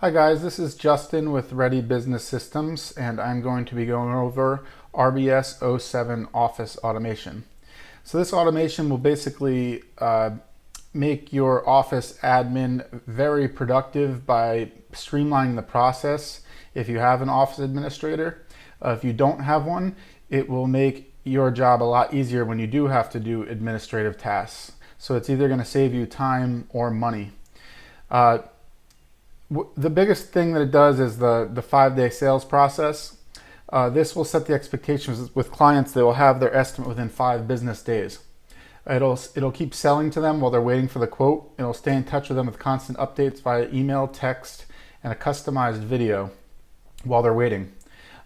Hi guys, this is Justin with Ready Business Systems, and I'm going to be going over RBS 07 Office Automation. So this automation will basically make your Office admin very productive by streamlining the process if you have an Office administrator. If you don't have one, it will make your job a lot easier when you do have to do administrative tasks. So it's either going to save you time or money. The biggest thing that it does is the 5-day sales process. This will set the expectations with clients. They will have their estimate within 5 business days. It'll keep selling to them while they're waiting for the quote. It'll stay in touch with them with constant updates via email, text, and a customized video while they're waiting.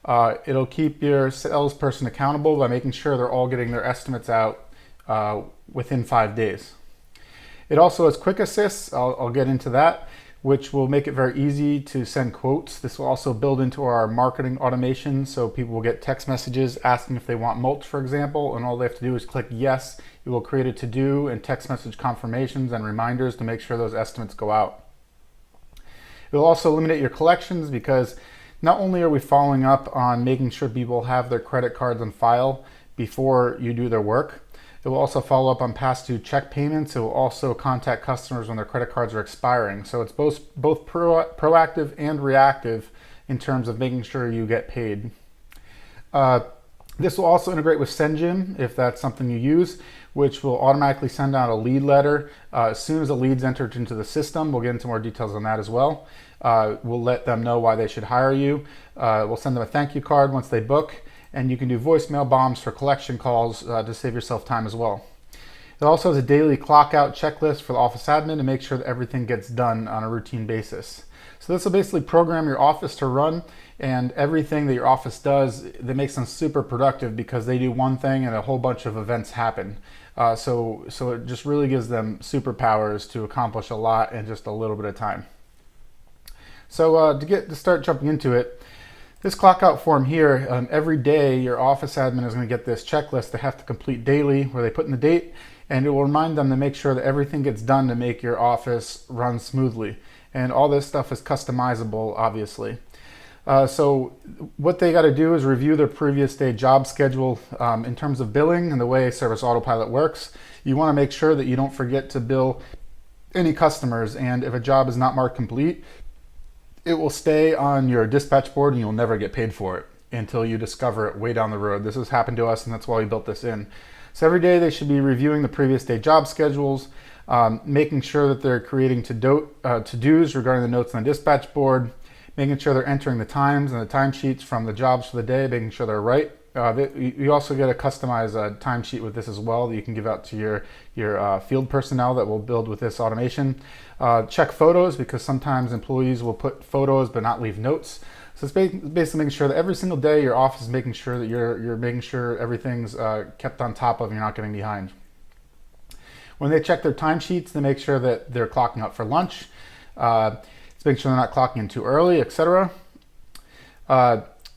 It'll keep your salesperson accountable by making sure they're all getting their estimates out within 5 days. It also has QuickAssists. I'll get into that, which will make it very easy to send quotes. This will also build into our marketing automation, so people will get text messages asking if they want mulch, for example, and all they have to do is click yes. It will create a to-do and text message confirmations and reminders to make sure those estimates go out. It will also eliminate your collections, because not only are we following up on making sure people have their credit cards on file before you do their work, it will also follow up on past due check payments. It will also contact customers when their credit cards are expiring. So it's both proactive and reactive in terms of making sure you get paid. This will also integrate with SendGym if that's something you use, which will automatically send out a lead letter as soon as a lead's entered into the system. We'll get into more details on that as well. We'll let them know why they should hire you. We'll send them a thank you card once they book. And you can do voicemail bombs for collection calls to save yourself time as well. It also has a daily clock out checklist for the office admin to make sure that everything gets done on a routine basis. So this will basically program your office to run, and everything that your office does, that makes them super productive because they do one thing and a whole bunch of events happen. So it just really gives them superpowers to accomplish a lot in just a little bit of time. So to start jumping into it, this clock out form here, every day your office admin is going to get this checklist they have to complete daily, where they put in the date, and it will remind them to make sure that everything gets done to make your office run smoothly. And all this stuff is customizable, obviously. So what they got to do is review their previous day job schedule in terms of billing and the way Service Autopilot works. You want to make sure that you don't forget to bill any customers, and if a job is not marked complete, it will stay on your dispatch board and you'll never get paid for it until you discover it way down the road. This has happened to us, and that's why we built this in. So every day they should be reviewing the previous day job schedules, making sure that they're creating to-dos regarding the notes on the dispatch board, making sure they're entering the times and the timesheets from the jobs for the day, making sure they're right. You also get a customized timesheet with this as well that you can give out to your field personnel that will build with this automation. Check photos, because sometimes employees will put photos but not leave notes. So it's basically making sure that every single day your office is making sure that you're making sure everything's kept on top of and you're not getting behind. When they check their timesheets, they make sure that they're clocking out for lunch. It's making sure they're not clocking in too early, etc.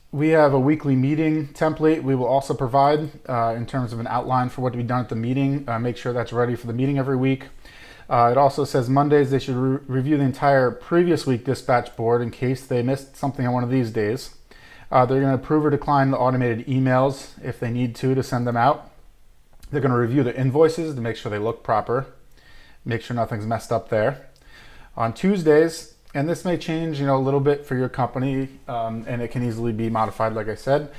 We have a weekly meeting template we will also provide in terms of an outline for what to be done at the meeting. Make sure that's ready for the meeting every week. It also says Mondays they should review the entire previous week dispatch board in case they missed something on one of these days. They're going to approve or decline the automated emails if they need to send them out. They're going to review the invoices to make sure they look proper, make sure nothing's messed up there. On Tuesdays, and this may change, a little bit for your company, and it can easily be modified, like I said.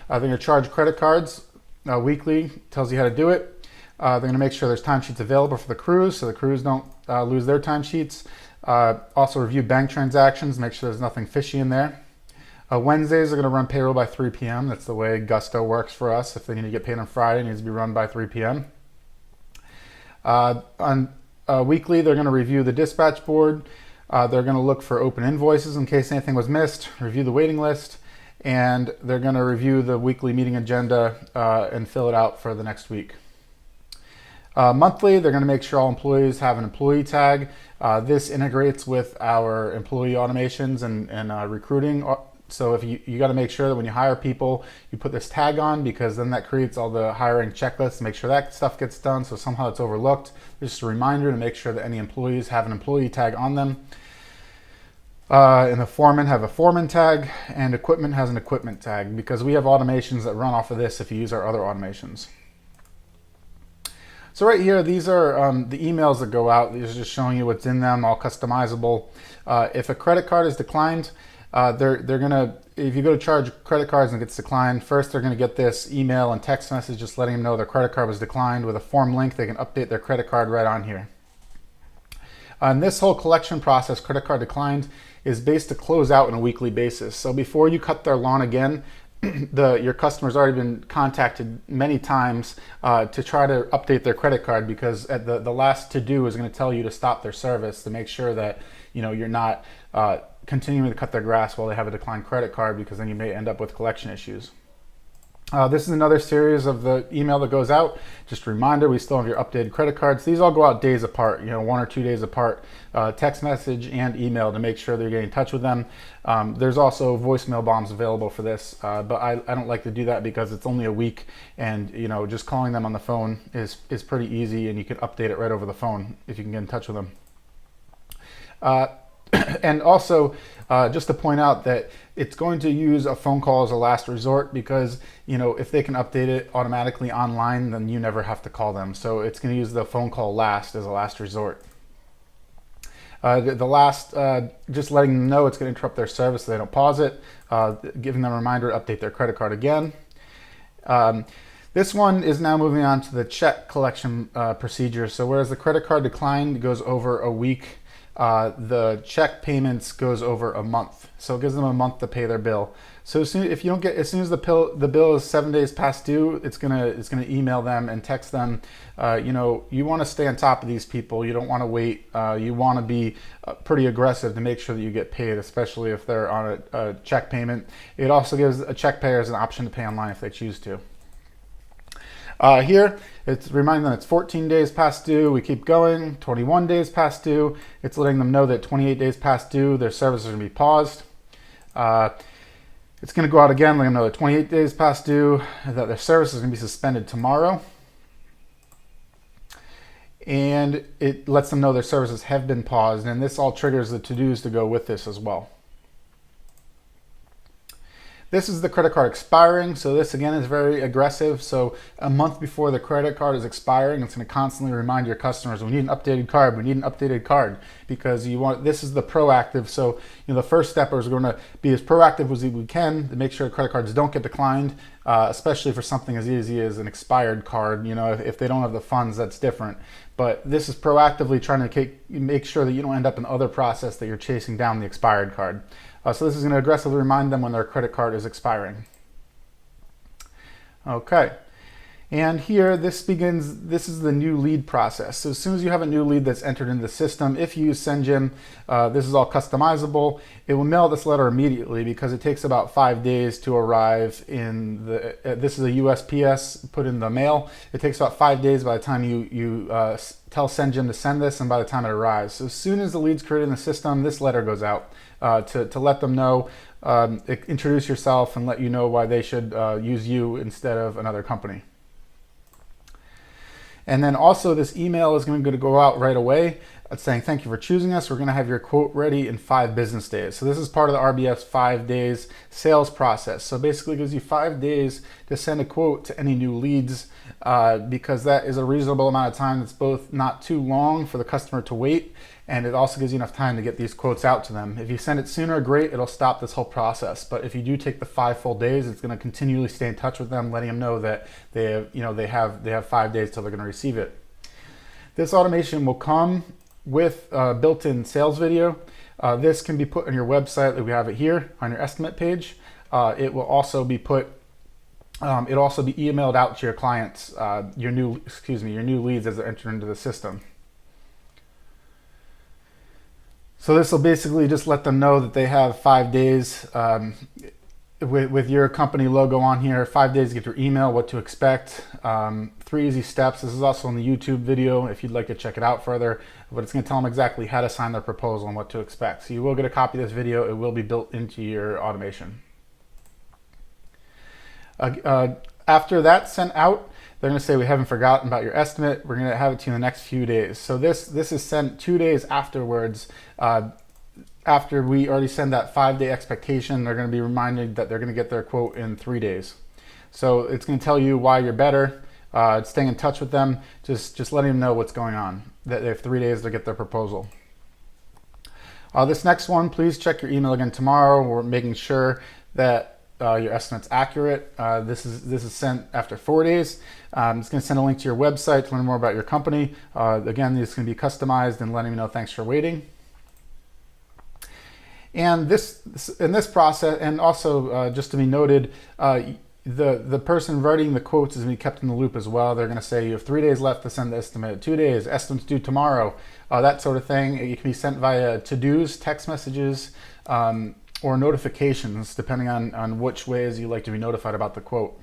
They're going to charge credit cards weekly, tells you how to do it. They're going to make sure there's timesheets available for the crews, so the crews don't lose their timesheets. Also review bank transactions, make sure there's nothing fishy in there. Wednesdays are going to run payroll by 3 p.m. That's the way Gusto works for us. If they need to get paid on Friday, it needs to be run by 3 p.m. On weekly, they're going to review the dispatch board. They're going to look for open invoices in case anything was missed, review the waiting list, and they're going to review the weekly meeting agenda and fill it out for the next week. Monthly, they're going to make sure all employees have an employee tag. This integrates with our employee automations and recruiting. So if you got to make sure that when you hire people, you put this tag on, because then that creates all the hiring checklists to make sure that stuff gets done. So somehow it's overlooked. Just a reminder to make sure that any employees have an employee tag on them. And the foreman have a foreman tag, and equipment has an equipment tag, because we have automations that run off of this if you use our other automations. So right here, these are the emails that go out. These are just showing you what's in them, all customizable. If a credit card is declined, they're gonna, if you go to charge credit cards and it gets declined, first they're gonna get this email and text message just letting them know their credit card was declined with a form link. They can update their credit card right on here. And this whole collection process, credit card declined, is based to close out on a weekly basis. So before you cut their lawn again, your customer's already been contacted many times to try to update their credit card, because at the last to do is going to tell you to stop their service to make sure that you're not continuing to cut their grass while they have a declined credit card, because then you may end up with collection issues. This is another series of the email that goes out. Just a reminder, we still have your updated credit cards. These all go out days apart, 1 or 2 days apart, text message and email to make sure that you're getting in touch with them. There's also voicemail bombs available for this, but I don't like to do that because it's only a week, and just calling them on the phone is pretty easy, and you can update it right over the phone if you can get in touch with them. And also, just to point out that it's going to use a phone call as a last resort, because if they can update it automatically online, then you never have to call them. So it's going to use the phone call last as a last resort. The last, just letting them know it's going to interrupt their service so they don't pause it, giving them a reminder to update their credit card again. This one is now moving on to the check collection procedure. So whereas the credit card decline goes over a week, the check payments goes over a month, so it gives them a month to pay their bill. So as soon as the bill is 7 days past due, it's gonna email them and text them. You want to stay on top of these people. You don't want to wait. You want to be pretty aggressive to make sure that you get paid, especially if they're on a check payment. It also gives a check payers an option to pay online if they choose to. Here, it's reminding them it's 14 days past due. We keep going, 21 days past due. It's letting them know that 28 days past due, their service is going to be paused. It's going to go out again, letting them know that 28 days past due, that their service is going to be suspended tomorrow. And it lets them know their services have been paused, and this all triggers the to-dos to go with this as well. This is the credit card expiring, so this again is very aggressive. So a month before the credit card is expiring, it's going to constantly remind your customers, we need an updated card, we need an updated card, because this is the proactive. So the first step is going to be as proactive as we can to make sure credit cards don't get declined, especially for something as easy as an expired card. If they don't have the funds, that's different. But this is proactively trying to make sure that you don't end up in other process that you're chasing down the expired card. So this is going to aggressively remind them when their credit card is expiring. Okay, and here this is the new lead process. So as soon as you have a new lead that's entered into the system, if you use SendJim, this is all customizable. It will mail this letter immediately because it takes about 5 days to arrive in the, this is a USPS put in the mail. It takes about 5 days by the time you tell SendJim to send this and by the time it arrives. So as soon as the lead's created in the system, this letter goes out to let them know, introduce yourself and let you know why they should use you instead of another company. And then also this email is going to go out right away saying, thank you for choosing us. We're going to have your quote ready in 5 business days. So this is part of the RBF's 5 days sales process. So basically it gives you 5 days to send a quote to any new leads because that is a reasonable amount of time. That's both not too long for the customer to wait, and it also gives you enough time to get these quotes out to them. If you send it sooner, great, it'll stop this whole process. But if you do take the 5 full days, it's going to continually stay in touch with them, letting them know that they have 5 days till they're going to receive it. This automation will come with a built-in sales video. This can be put on your website, like we have it here on your estimate page. It will also be it'll also be emailed out to your clients, your new leads as they're entered into the system. So this will basically just let them know that they have 5 days with your company logo on here, 5 days to get your email, what to expect, 3 easy steps. This is also on the YouTube video if you'd like to check it out further, but it's going to tell them exactly how to sign their proposal and what to expect. So you will get a copy of this video. It will be built into your automation. After that's sent out, they're going to say, we haven't forgotten about your estimate. We're going to have it to you in the next few days. So this is sent 2 days afterwards. after we already send that 5-day expectation, they're going to be reminded that they're going to get their quote in 3 days. So it's going to tell you why you're better. Staying in touch with them, just letting them know what's going on, that they have 3 days to get their proposal. This next one, please check your email again tomorrow. We're making sure that your estimate's accurate. This is sent after 4 days. It's going to send a link to your website to learn more about your company. Again, this is going to be customized and letting you know thanks for waiting. And in this process, and also just to be noted, the person writing the quotes is going to be kept in the loop as well. They're going to say you have 3 days left to send the estimate, 2 days, estimate's due tomorrow, that sort of thing. It can be sent via to-dos, text messages, or notifications, depending on which ways you like to be notified about the quote.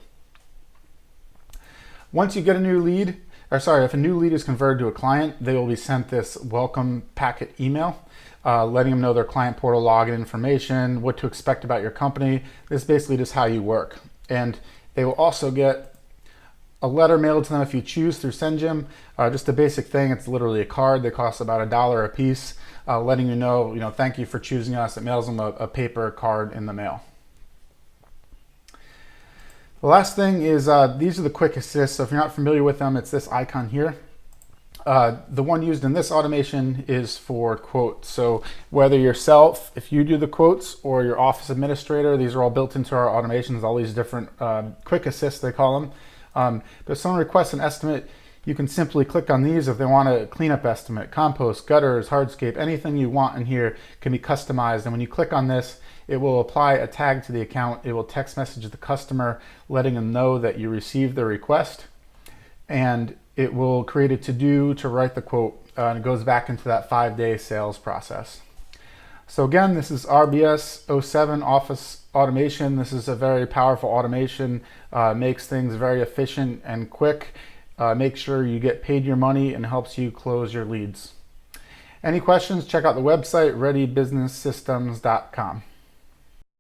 Once you get a new lead, if a new lead is converted to a client, they will be sent this welcome packet email, letting them know their client portal login information, what to expect about your company. This is basically just how you work. And they will also get a letter mailed to them if you choose through SendJim. Just a basic thing. It's literally a card. They cost about $1 a piece, letting you know, thank you for choosing us. It mails them a paper card in the mail. The last thing is these are the QuickAssists. So if you're not familiar with them, it's this icon here. The one used in this automation is for quotes. So whether yourself, if you do the quotes, or your office administrator, these are all built into our automations, all these different QuickAssists, they call them. But if someone requests an estimate, you can simply click on these. If they want a cleanup estimate, compost, gutters, hardscape, anything you want in here can be customized. And when you click on this, it will apply a tag to the account. It will text message the customer, letting them know that you received the request. And it will create a to-do to write the quote, and it goes back into that 5-day sales process. So again, this is RBS 07 Office Automation. This is a very powerful automation, makes things very efficient and quick, makes sure you get paid your money, and helps you close your leads. Any questions, check out the website, readybusinesssystems.com.